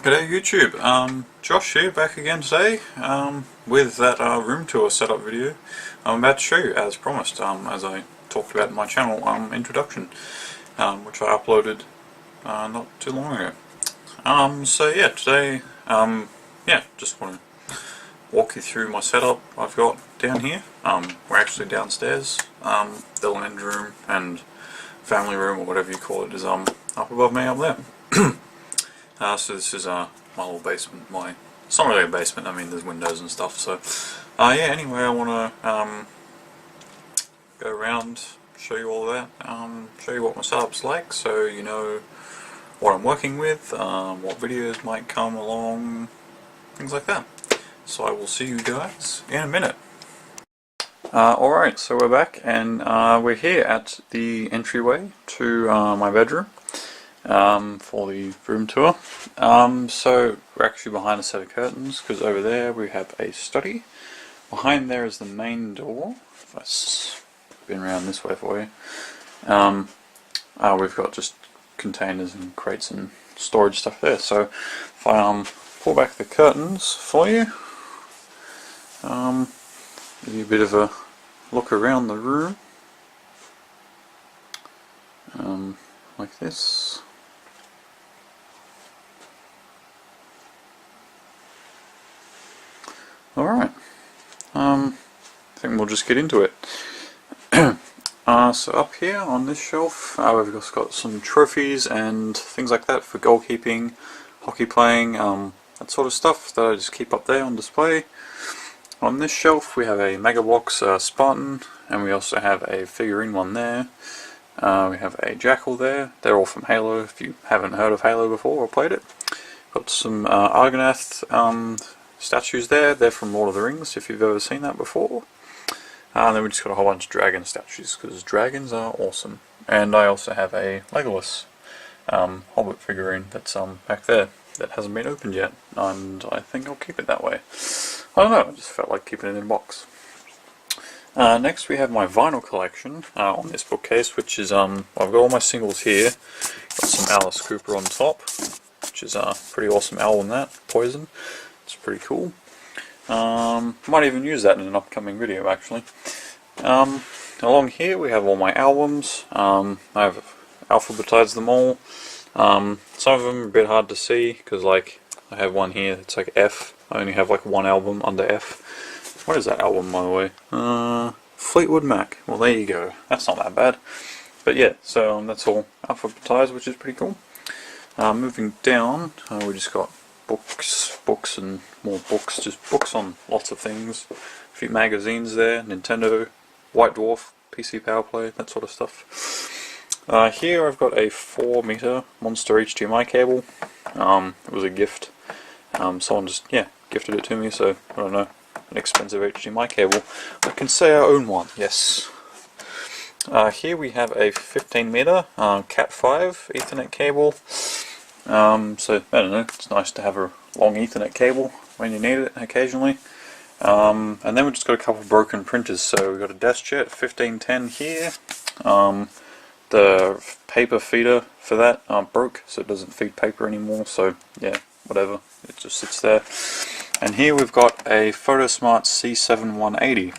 G'day YouTube, Josh here, back again today, with that room tour setup video. I'm about to show you, as promised, as I talked about in my channel introduction, which I uploaded not too long ago. So yeah, today, just want to walk you through my setup I've got down here. We're actually downstairs. The living room and family room, or whatever you call it, is up above me up there. So this is my little basement. It's not really a basement. I mean, there's windows and stuff. So yeah. Anyway, I want to go around, show you all that, show you what my setup's like, so you know what I'm working with, what videos might come along, things like that. So I will see you guys in a minute. Alright, so we're back, and we're here at the entryway to my bedroom. For the room tour. So we're actually behind a set of curtains, because over there we have a study. Behind there is the main door. If I spin around this way for you, we've got just containers and crates and storage stuff there. So if I pull back the curtains for you, give you a bit of a look around the room, like this. Alright, I think we'll just get into it. So up here on this shelf, we've just got some trophies and things like that for goalkeeping, hockey playing, that sort of stuff that I just keep up there on display. On this shelf we have a Megabox Spartan, and we also have a figurine one there. We have a Jackal there. They're all from Halo, if you haven't heard of Halo before or played it. Got some Argonath statues there. They're from Lord of the Rings, if you've ever seen that before. And then we just got a whole bunch of dragon statues, because dragons are awesome. And I also have a Legolas Hobbit figurine that's back there that hasn't been opened yet, and I think I'll keep it that way. I don't know, I just felt like keeping it in a box. Next we have my vinyl collection on this bookcase, which is I've got all my singles here. Got some Alice Cooper on top, which is a pretty awesome album, that Poison. It's pretty cool. Might even use that in an upcoming video, actually. Along here we have all my albums. I have alphabetized them all. Some of them are a bit hard to see, because like I have one here that's like F. I only have like one album under F. What is that album, by the way? Fleetwood Mac. Well, there you go. That's not that bad. But yeah, so that's all alphabetized, which is pretty cool. Moving down, we just got books and more books, just books on lots of things. A few magazines there, Nintendo, White Dwarf, PC Power Play, that sort of stuff. Here I've got a 4-meter Monster HDMI cable. It was a gift. Someone just, gifted it to me, so I don't know, an expensive HDMI cable. I can say I own one, yes. Here we have a 15-meter Cat5 Ethernet cable. So, I don't know, it's nice to have a long Ethernet cable when you need it occasionally. And then we've just got a couple of broken printers. So we've got a DeskJet 1510 here. The paper feeder for that broke, so it doesn't feed paper anymore, so yeah, whatever, it just sits there. And here we've got a Photosmart C7180,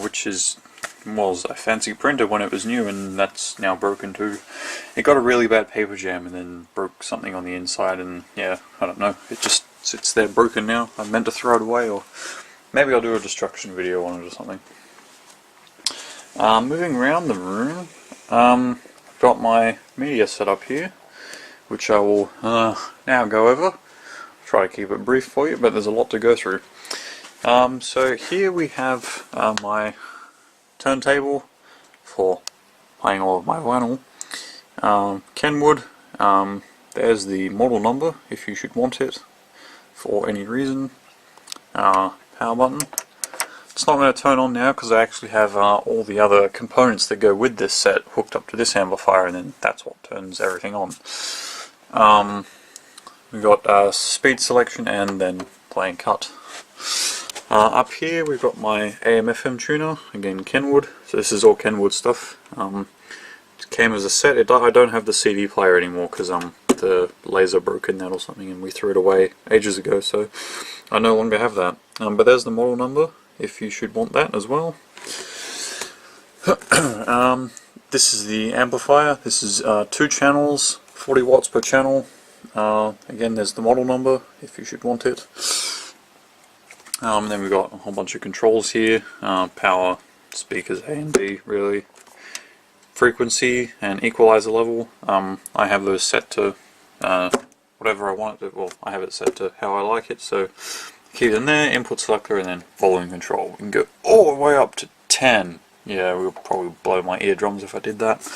which was a fancy printer when it was new, and that's now broken too. It got a really bad paper jam and then broke something on the inside, and yeah, I don't know, it just sits there broken now. I meant to throw it away, or maybe I'll do a destruction video on it or something. Moving around the room, I've got my media set up here, which I will now go over. Try to keep it brief for you, but there's a lot to go through. So here we have my turntable for playing all of my vinyl. Kenwood, there's the model number if you should want it for any reason. Power button. It's not going to turn on now because I actually have all the other components that go with this set hooked up to this amplifier, and then that's what turns everything on. We've got speed selection and then play and cut. Up here we've got my AM/FM tuner, again Kenwood, so this is all Kenwood stuff. It came as a set. I don't have the CD player anymore because the laser broke in that or something, and we threw it away ages ago, so I no longer have that. But there's the model number if you should want that as well. This is the amplifier. This is 2 channels, 40 watts per channel. Again, there's the model number if you should want it. Then we've got a whole bunch of controls here, power, speakers A and B really, frequency and equalizer level. I have those set to whatever I want it to, well, I have it set to how I like it, so keep it in there, input selector, and then volume control. We can go all the way up to 10. Yeah, it would probably blow my eardrums if I did that.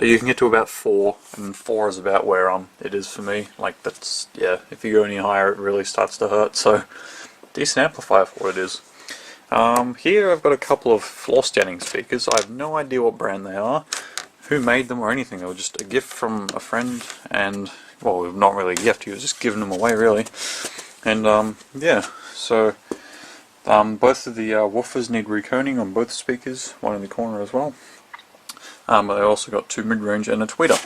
You can get to about 4, and 4 is about where it is for me. Like, that's, yeah, if you go any higher it really starts to hurt, so decent amplifier for what it is. Here I've got a couple of floor standing speakers. I have no idea what brand they are, who made them or anything. They were just a gift from a friend, and, well, not really a gift, he was just giving them away really. And yeah, so both of the woofers need reconing on both speakers, one in the corner as well. But they also got 2 mid-range and a tweeter,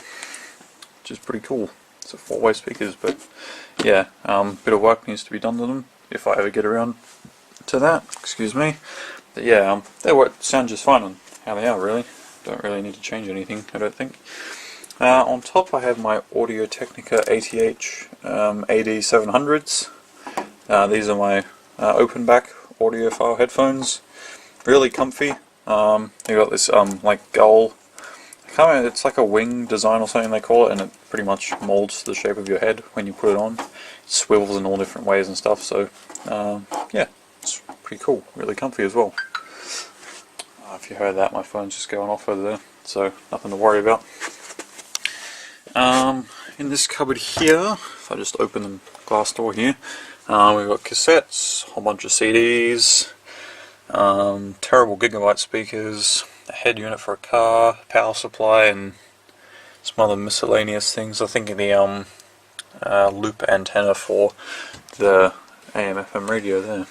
which is pretty cool. It's a 4-way speakers, but yeah, bit of work needs to be done to them if I ever get around to that. Excuse me. But yeah, they sound just fine on how they are really. Don't really need to change anything, I don't think. On top I have my Audio-Technica ATH AD700s. These are my open back audiophile headphones. Really comfy. They got this like gull. It's like a wing design or something they call it, and it pretty much molds the shape of your head when you put it on. It swivels in all different ways and stuff, so yeah, it's pretty cool, really comfy as well. If you heard that, my phone's just going off over there, so nothing to worry about. In this cupboard here, if I just open the glass door here, we've got cassettes, a whole bunch of CDs, terrible gigabyte speakers, a head unit for a car, power supply, and some other miscellaneous things. I think the loop antenna for the AM/FM radio there.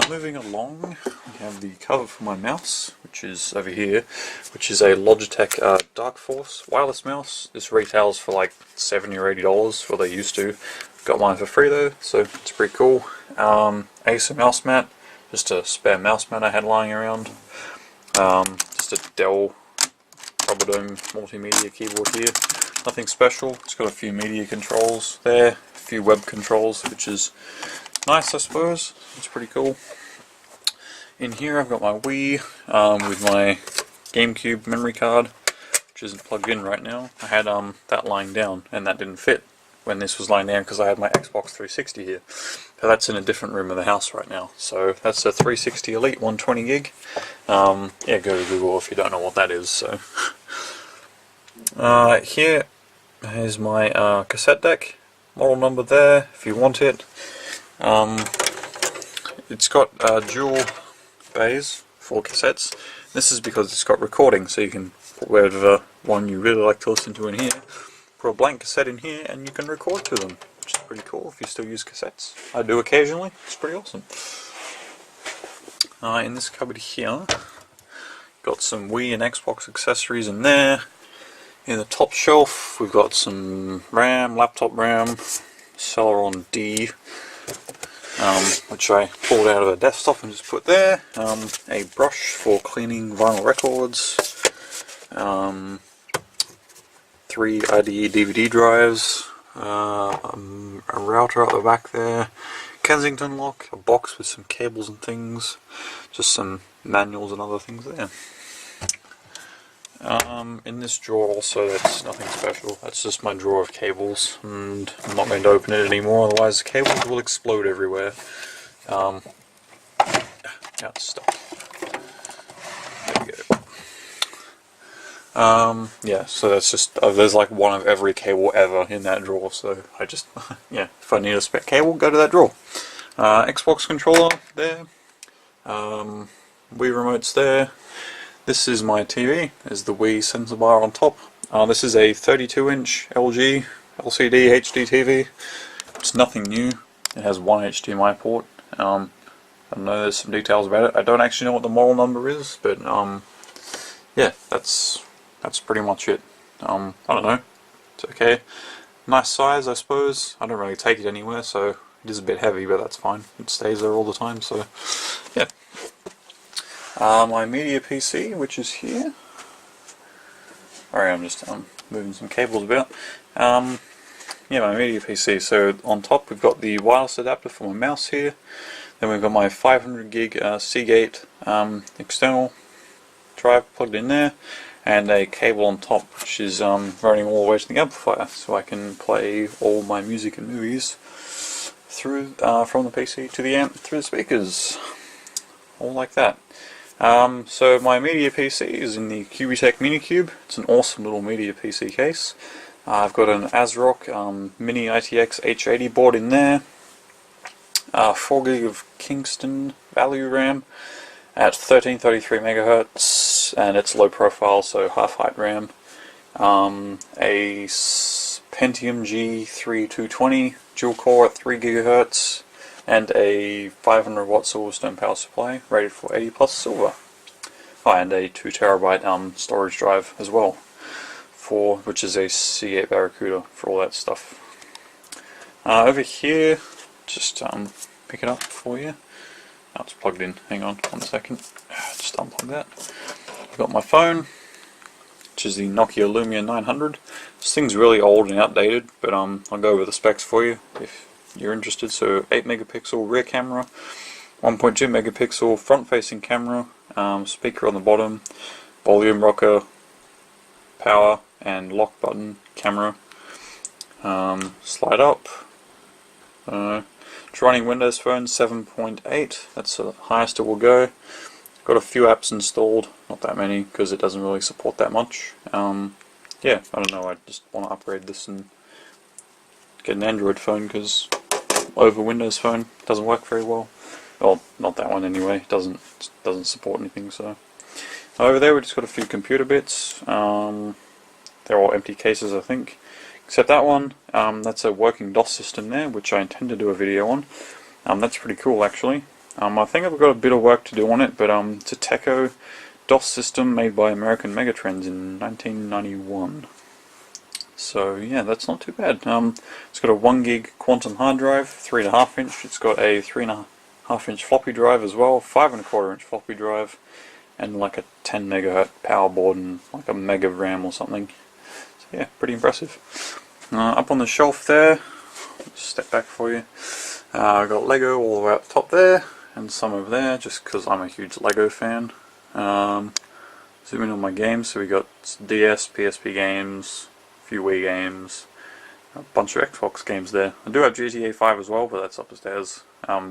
Moving along, we have the cover for my mouse, which is over here, which is a Logitech Dark Force wireless mouse. This retails for like $70 or $80, what they used to. Got mine for free though, so it's pretty cool. Acer mouse mat, just a spare mouse mat I had lying around. Just a Dell Rubber Dome multimedia keyboard here. Nothing special, it's got a few media controls there, a few web controls, which is nice I suppose. It's pretty cool. In here I've got my Wii with my GameCube memory card, which isn't plugged in right now. I had that lying down and that didn't fit when this was lying down because I had my Xbox 360 here. So that's in a different room of the house right now. So that's a 360 Elite 120 gig. Yeah, go to Google if you don't know what that is. So here is my cassette deck. Model number there if you want it. It's got dual bays for cassettes. This is because it's got recording, so you can put whatever one you really like to listen to in here, put a blank cassette in here, and you can record to them, which is pretty cool if you still use cassettes. I do occasionally. It's pretty awesome. In this cupboard here, got some Wii and Xbox accessories in there. In the top shelf, we've got some RAM, laptop RAM, Celeron D, which I pulled out of a desktop and just put there. A brush for cleaning vinyl records. 3 IDE DVD drives. A router at the back there. Kensington lock. A box with some cables and things. Just some manuals and other things there. In this drawer also, that's nothing special. That's just my drawer of cables, and I'm not going to open it anymore, otherwise the cables will explode everywhere. Now it's stuck. There we go. Yeah, so that's just, there's like one of every cable ever in that drawer, so I just, yeah, if I need a spare cable, go to that drawer. Xbox controller there. Wii remote's there. This is my TV, there's the Wii sensor bar on top. This is a 32-inch LG LCD HD TV. It's nothing new. It has one HDMI port. I know there's some details about it. I don't actually know what the model number is, but yeah, that's pretty much it. I don't know, It's okay. Nice size, I suppose. I don't really take it anywhere, so it is a bit heavy, but that's fine. It stays there all the time, so yeah. My media PC, which is here. Alright, I'm just moving some cables about. Yeah, my media PC. So on top we've got the wireless adapter for my mouse here. Then we've got my 500 gig Seagate external drive plugged in there, and a cable on top which is running all the way to the amplifier, so I can play all my music and movies through from the PC to the amp through the speakers, all like that. So my media PC is in the Cubitech Minicube. It's an awesome little media PC case. I've got an ASRock Mini ITX H80 board in there, 4 gig of Kingston value RAM at 1333 MHz, and it's low profile, so half height RAM. A Pentium G3 dual core at 3 GHz, and a 500 watt Silverstone power supply rated for 80 plus silver. Oh, and a 2 terabyte storage drive as well, which is a C8 Barracuda for all that stuff. Over here, just pick it up for you. Oh, it's plugged in. Hang on 1 second. Just unplug that. I've got my phone, which is the Nokia Lumia 900. This thing's really old and outdated, but I'll go over the specs for you if you're interested. So 8 megapixel rear camera, 1.2 megapixel front facing camera, speaker on the bottom, volume rocker, power and lock button camera, slide up. It's running Windows Phone 7.8, that's the highest it will go. Got a few apps installed, not that many because it doesn't really support that much. Yeah, I don't know, I just want to upgrade this and get an Android phone because over Windows Phone doesn't work very well. Well, not that one anyway, it doesn't support anything. So over there we just got a few computer bits. They're all empty cases, I think, except that one. That's a working DOS system there, which I intend to do a video on. That's pretty cool actually. I think I've got a bit of work to do on it, but it's a Teco DOS system made by American Megatrends in 1991. So yeah, that's not too bad. It's got a 1 gig Quantum hard drive, 3.5 inch. It's got a 3.5 inch floppy drive as well, 5.25 inch floppy drive, and like a 10 megahertz power board and like a meg of RAM or something. So yeah, pretty impressive. Up on the shelf there, step back for you. I've got Lego all the way up top there, and some over there, just because I'm a huge Lego fan. Zoom in on my games, so we got DS, PSP games, a few Wii games, a bunch of Xbox games there. I do have GTA 5 as well, but that's upstairs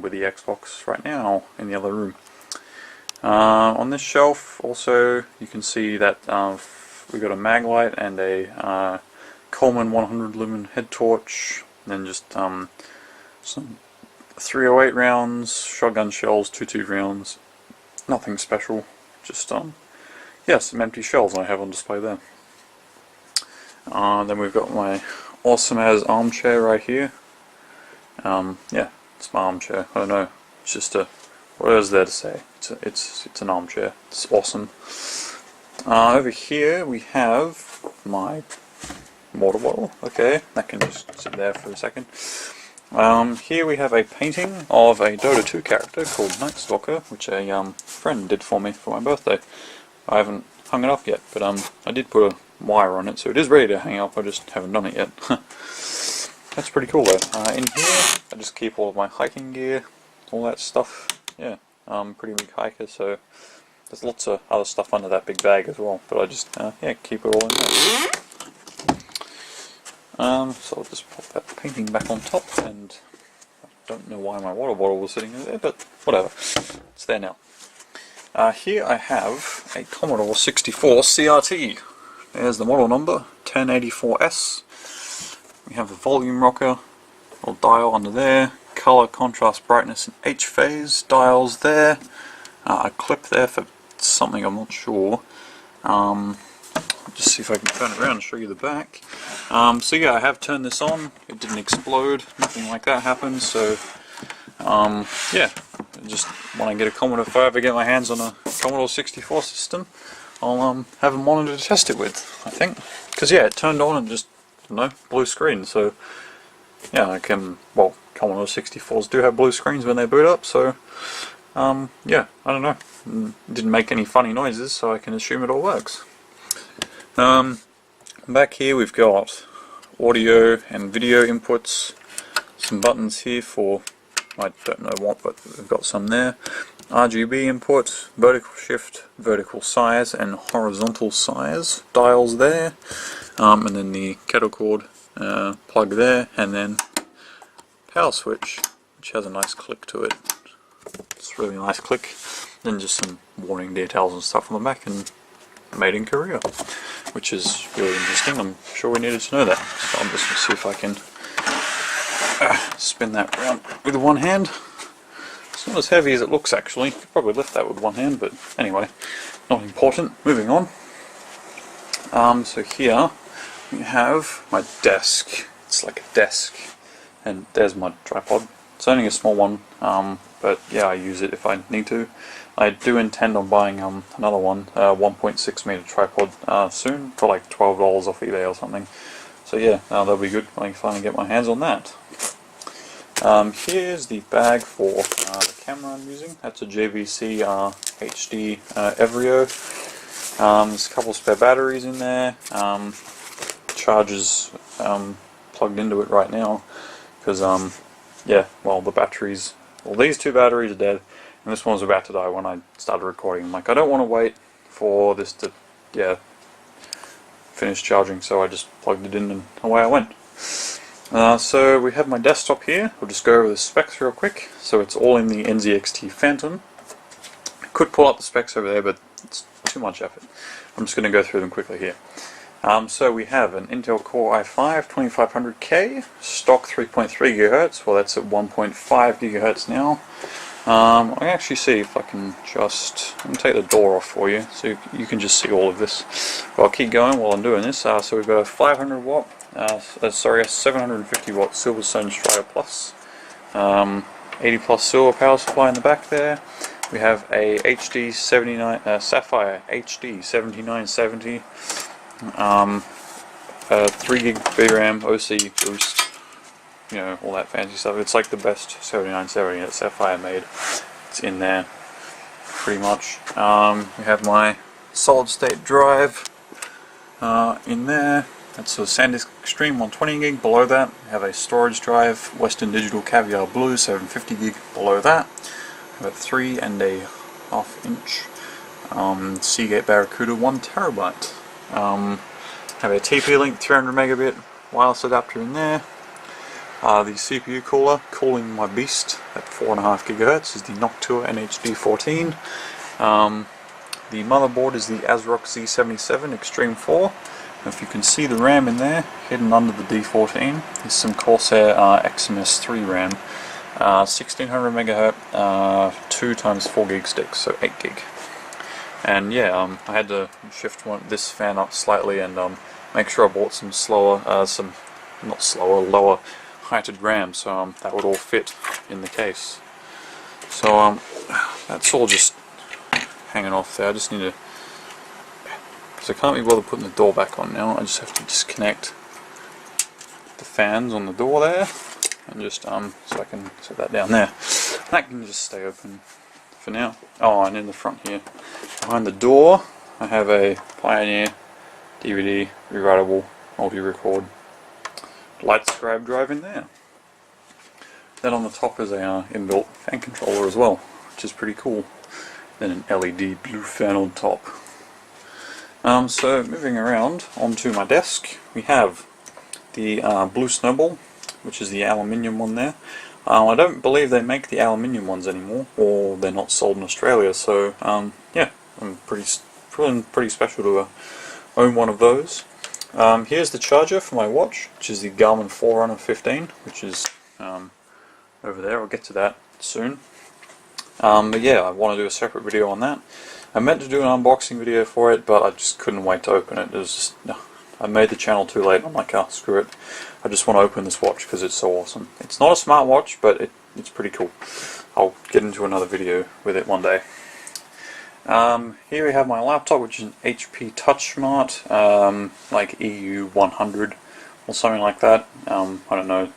with the Xbox right now in the other room. On this shelf also you can see that we got a Maglite and a Coleman 100 lumen head torch, and then just some 308 rounds, shotgun shells, 2.2 rounds, nothing special, just yeah, some empty shells I have on display there. Then we've got my awesome as armchair right here. Yeah, it's my armchair. I don't know, it's just a, what is there to say? It's an armchair. It's awesome. Over here we have my water bottle. Okay, that can just sit there for a second. Here we have a painting of a Dota 2 character called Night Stalker, which a friend did for me for my birthday. I haven't hung it up yet, but I did put a wire on it, so it is ready to hang up. I just haven't done it yet. That's pretty cool though. In here, I just keep all of my hiking gear, all that stuff. Yeah, I'm a pretty big hiker, so there's lots of other stuff under that big bag as well. But I just yeah, keep it all in there. So I'll just pop that painting back on top, and I don't know why my water bottle was sitting there, but whatever, it's there now. Here I have a Commodore 64 CRT. There's the model number, 1084S. We have a volume rocker, little dial under there, color, contrast, brightness and H phase dials there, a clip there for something I'm not sure. Just see if I can turn it around and show you the back. So yeah, I have turned this on. It didn't explode, nothing like that happened. So yeah, just when I get a Commodore, if I ever get my hands on a Commodore 64 system, I'll have a monitor to test it with, I think. Because yeah, it turned on and just no blue screen. So yeah, I can, well, Commodore 64s do have blue screens when they boot up, so yeah, I don't know. Didn't make any funny noises, so I can assume it all works. Back here we've got audio and video inputs, some buttons here for, I don't know what, but we've got some there. RGB input, vertical shift, vertical size and horizontal size dials there, and then the kettle cord plug there, and then power switch, which has a nice click to it. It's a really nice click. Then just some warning details and stuff on the back, and made in Korea, which is really interesting. I'm sure we needed to know that. So I'm just going to see if I can spin that around with one hand. It's not as heavy as it looks actually. You could probably lift that with one hand, but anyway, not important. Moving on. So here we have my desk. It's like a desk, and there's my tripod. It's only a small one, but yeah, I use it if I need to. I do intend on buying another one, 1.6 meter tripod soon for like $12 off eBay or something. So yeah, that'll be good when I finally get my hands on that. Here's the bag for the camera I'm using. That's a JVC HD Evrio. There's a couple spare batteries in there. Charger's plugged into it right now because yeah, well, the batteries, well, these two batteries are dead, and this one was about to die when I started recording. I'm like, I don't want to wait for this to, yeah, finish charging, so I just plugged it in and away I went. So we have my desktop here. We'll just go over the specs real quick. So it's all in the NZXT Phantom. I could pull up the specs over there, but it's too much effort. I'm just going to go through them quickly here. So we have an Intel Core i5 2500K, stock 3.3 GHz, well that's at 1.5 GHz now. I can actually see if I can just, I'm going to take the door off for you so you can just see all of this. But I'll keep going while I'm doing this. So we've got a 500 watt, a 750 watt Silverstone Strider Plus, 80 plus silver power supply in the back there. We have a HD 79 Sapphire HD 7970. 3 gig VRAM, OC boost, you know, all that fancy stuff. It's like the best 7970 that Sapphire made. It's in there, pretty much. We have my solid state drive in there. That's a SanDisk Extreme 120 gig. Below that, we have a storage drive, Western Digital Caviar Blue 750 gig. Below that, we have a 3 and a half inch Seagate Barracuda 1 terabyte. Have a TP-Link 300 megabit wireless adapter in there. The CPU cooler cooling my beast at 4.5 GHz is the Noctua NHD14. The motherboard is the ASRock Z77 Extreme 4. If you can see the RAM in there, hidden under the D14, is some Corsair XMS3 RAM. 1600 megahertz, 2 times 4 gig sticks, so 8 gig. And yeah, I had to shift this fan up slightly and make sure I bought some lower heighted RAM, so that would all fit in the case. So that's all just hanging off there. I just need to, because I can't be bothered putting the door back on now. I just have to disconnect the fans on the door there, and just so I can set that down there. That can just stay open for now. Oh, and in the front here, behind the door, I have a Pioneer DVD rewritable multi-record LightScribe drive in there. Then on the top is a inbuilt fan controller as well, which is pretty cool. Then an LED blue fan on top. So moving around onto my desk, we have the Blue Snowball, which is the aluminium one there. I don't believe they make the aluminium ones anymore, or they're not sold in Australia. So yeah, I'm pretty special to own one of those. Here's the charger for my watch, which is the Garmin Forerunner 15, which is over there. I'll get to that soon. But yeah, I want to do a separate video on that. I meant to do an unboxing video for it, but I just couldn't wait to open it. It was just, I made the channel too late. I'm like, oh, screw it. I just want to open this watch because it's so awesome. It's not a smartwatch, but it's pretty cool. I'll get into another video with it one day. Here we have my laptop, which is an HP TouchSmart, like EU100 or something like that. I don't know.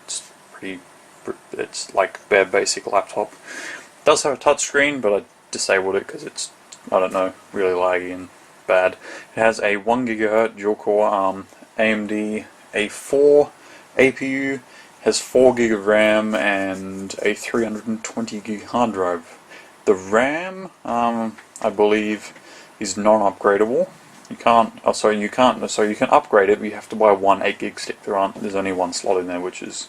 It's like bare basic laptop. It does have a touch screen, but I disabled it because it's, I don't know, really laggy and bad. It has a 1 GHz dual-core AMD A4 APU, has 4 GB of RAM and a 320 GB hard drive. The RAM, I believe, is non-upgradable. You can upgrade it, but you have to buy one 8 GB stick. There's only one slot in there, which is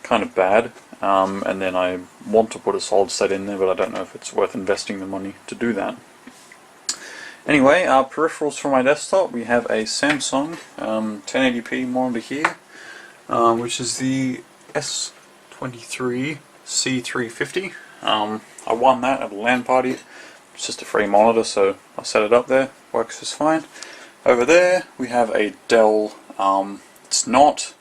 kind of bad. And then I want to put a solid state in there, but I don't know if it's worth investing the money to do that. Anyway, our peripherals for my desktop, we have a Samsung 1080p monitor here, which is the S23 C350. I won that at a LAN party. It's just a free monitor, so I set it up there. Works just fine. Over there, we have a Dell. It's not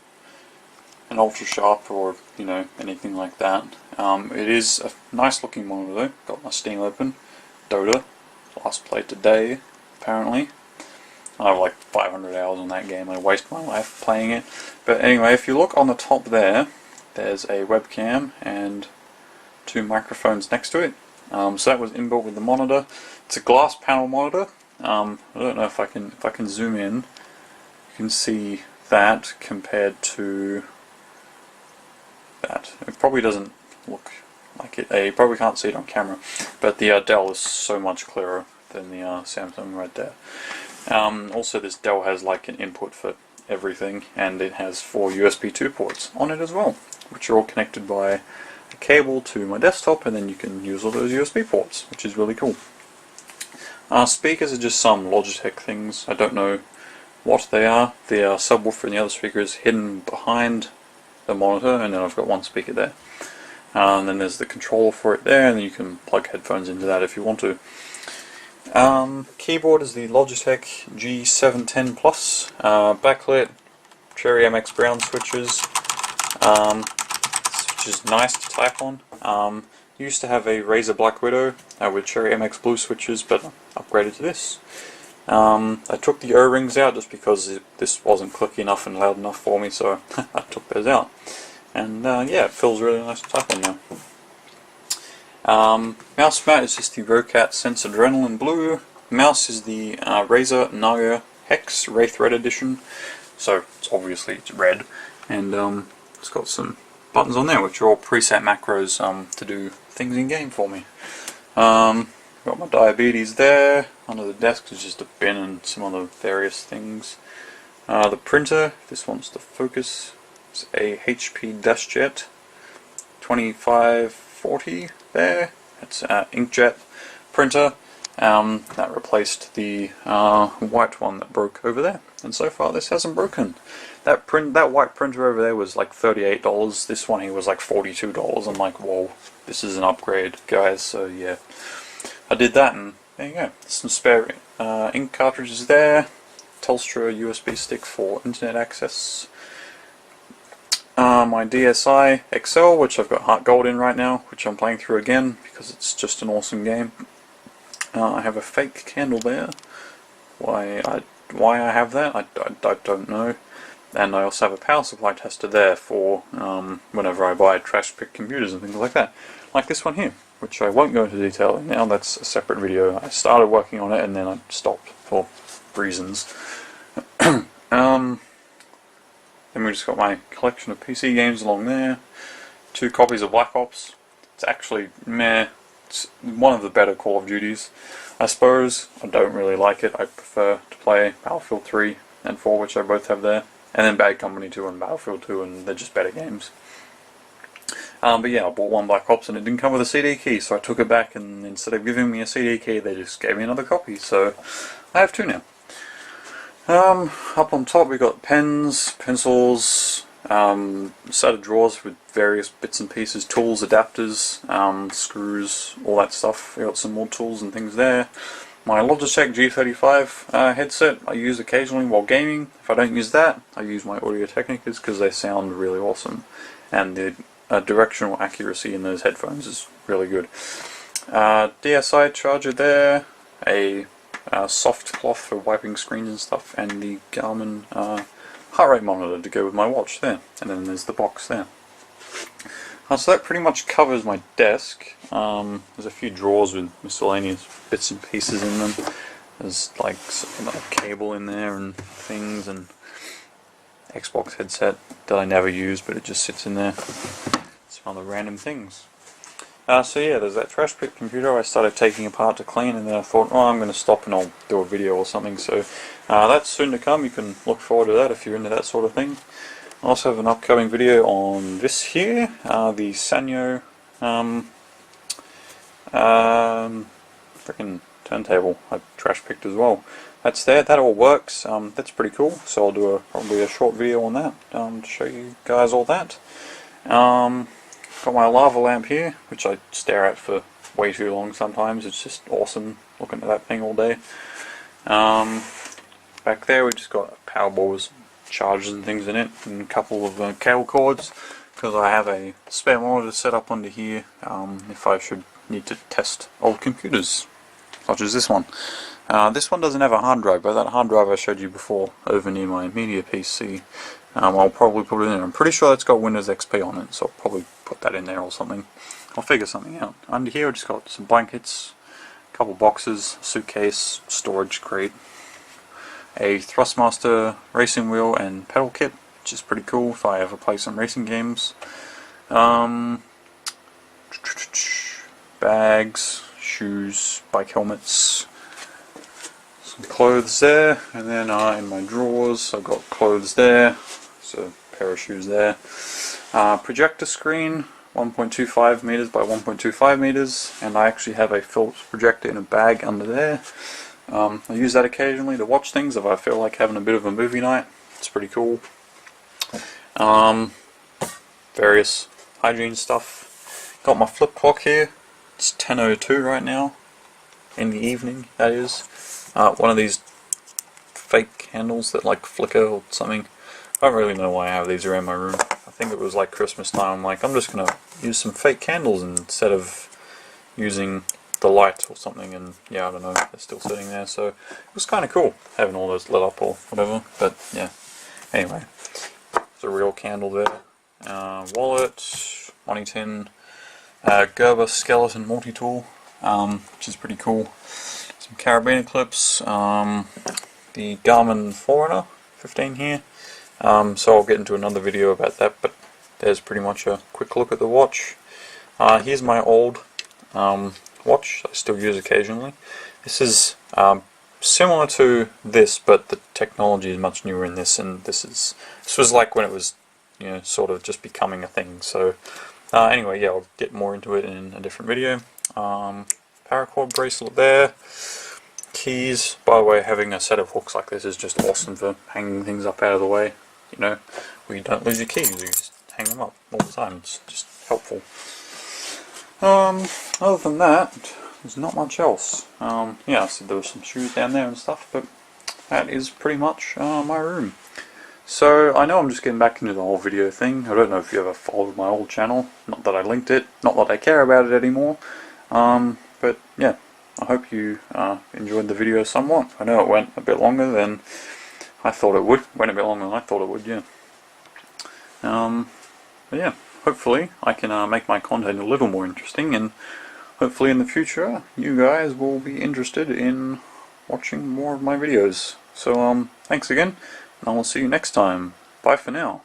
an ultra sharp or anything like that. It is a nice looking monitor though. Got my Steam open. Dota. Last played today, apparently. I have like 500 hours on that game. I waste my life playing it. But anyway, if you look on the top there, there's a webcam and 2 microphones next to it. So that was inbuilt with the monitor. It's a glass panel monitor. I don't know if I can zoom in. You can see that compared to that. It probably doesn't look like it. You probably can't see it on camera, but the Dell is so much clearer than the Samsung right there. Also, this Dell has like an input for everything, and it has 4 USB 2 ports on it as well, which are all connected by a cable to my desktop, and then you can use all those USB ports, which is really cool. Speakers are just some Logitech things. I don't know what they are. The subwoofer and the other speaker is hidden behind the monitor, and then I've got one speaker there. And then there's the controller for it there, and then you can plug headphones into that if you want to. Keyboard is the Logitech G710 Plus, backlit, Cherry MX Brown switches, which is nice to type on. Used to have a Razer Black Widow with Cherry MX Blue switches, but upgraded to this. I took the O-rings out just because this wasn't clicky enough and loud enough for me, so I took those out. And yeah, it feels really nice to type on now. Mouse mat is just the Roccat Sense Adrenaline Blue. Mouse is the Razer Naga Hex Wraith Red Edition, so it's red, and it's got some buttons on there which are all preset macros to do things in game for me. Got my diabetes there. Under the desk is just a bin and some other various things. The printer, this one's the Focus. It's a HP DeskJet 2540 there. It's an inkjet printer. That replaced the white one that broke over there. And so far this hasn't broken. That white printer over there was like $38. This one here was like $42. I'm like, whoa, this is an upgrade, guys. So yeah, I did that, and there you go. Some spare ink cartridges there. Telstra USB stick for internet access. My DSi XL, which I've got Heart Gold in right now, which I'm playing through again because it's just an awesome game. I have a fake candle there. Why I have that, I don't know. And I also have a power supply tester there for whenever I buy trash pick computers and things like that. Like this one here, which I won't go into detail in now. That's a separate video. I started working on it and then I stopped for reasons. Then we just got my collection of PC games along there. 2 copies of Black Ops. It's actually meh. It's one of the better Call of Duties, I suppose. I don't really like it. I prefer to play Battlefield 3 and 4, which I both have there. And then Bad Company 2 and Battlefield 2, and they're just better games. But yeah, I bought 1 Black Ops and it didn't come with a CD key, so I took it back, and instead of giving me a CD key, they just gave me another copy. So I have 2 now. Up on top we got pens, pencils, a set of drawers with various bits and pieces, tools, adapters, screws, all that stuff. We got some more tools and things there. My Logitech G35 headset I use occasionally while gaming. If I don't use that, I use my Audio Technicas because they sound really awesome, and the directional accuracy in those headphones is really good. DSi charger there, a soft cloth for wiping screens and stuff, and the Garmin heart rate monitor to go with my watch there, and then there's the box there. So that pretty much covers my desk. There's a few drawers with miscellaneous bits and pieces in them. There's like a cable in there and things, and Xbox headset that I never use, but it just sits in there. Some other random things. So yeah, there's that trash pit computer I started taking apart to clean, and then I thought, oh, I'm going to stop and I'll do a video or something. So that's soon to come. You can look forward to that if you're into that sort of thing. I also have an upcoming video on this here, the Sanyo freaking turntable I trash picked as well. That's there, that all works. That's pretty cool, so I'll do probably a short video on that to show you guys all that. Got my lava lamp here, which I stare at for way too long sometimes. It's just awesome looking at that thing all day. Back there we just got power balls, chargers and things in it, and a couple of cable cords, because I have a spare monitor set up under here if I should need to test old computers, such as this one. This one doesn't have a hard drive, but that hard drive I showed you before over near my media PC, I'll probably put it in there. I'm pretty sure it's got Windows XP on it, so I'll probably put that in there or something. I'll figure something out. Under here I just got some blankets, a couple boxes, suitcase, storage crate, a Thrustmaster racing wheel and pedal kit, which is pretty cool if I ever play some racing games. Bags, shoes, bike helmets, some clothes there, and then in my drawers I've got clothes there, so a pair of shoes there. Projector screen, 1.25 meters by 1.25 meters, and I actually have a Philips projector in a bag under there. I use that occasionally to watch things if I feel like having a bit of a movie night. It's pretty cool. Various hygiene stuff. Got my flip clock here. It's 10:02 right now, in the evening that is. One of these fake candles that like flicker or something. I don't really know why I have these around my room. I think it was like Christmas time. I'm like, I'm just gonna use some fake candles instead of using the light or something, and yeah, I don't know, they're still sitting there, so it was kind of cool having all those lit up or whatever, but yeah, anyway, it's a real candle there. Wallet, money tin, Gerber skeleton multi-tool, which is pretty cool. Some carabiner clips, the Garmin Forerunner 15 here, so I'll get into another video about that, but there's pretty much a quick look at the watch. Here's my old watch I still use occasionally. This is similar to this, but the technology is much newer in this, and this was like when it was, you know, sort of just becoming a thing. So anyway, yeah, I'll get more into it in a different video. Paracord bracelet there. Keys, by the way, having a set of hooks like this is just awesome for hanging things up out of the way, you know, where you don't lose your keys, you just hang them up all the time. It's just helpful. Other than that, there's not much else. Yeah, I said there were some shoes down there and stuff, but that is pretty much my room. So, I know I'm just getting back into the whole video thing. I don't know if you ever followed my old channel. Not that I linked it, not that I care about it anymore. But yeah, I hope you enjoyed the video somewhat. I know it went a bit longer than I thought it would. Went a bit longer than I thought it would, yeah. But yeah, hopefully I can make my content a little more interesting, and hopefully in the future you guys will be interested in watching more of my videos. So thanks again, and I will see you next time. Bye for now.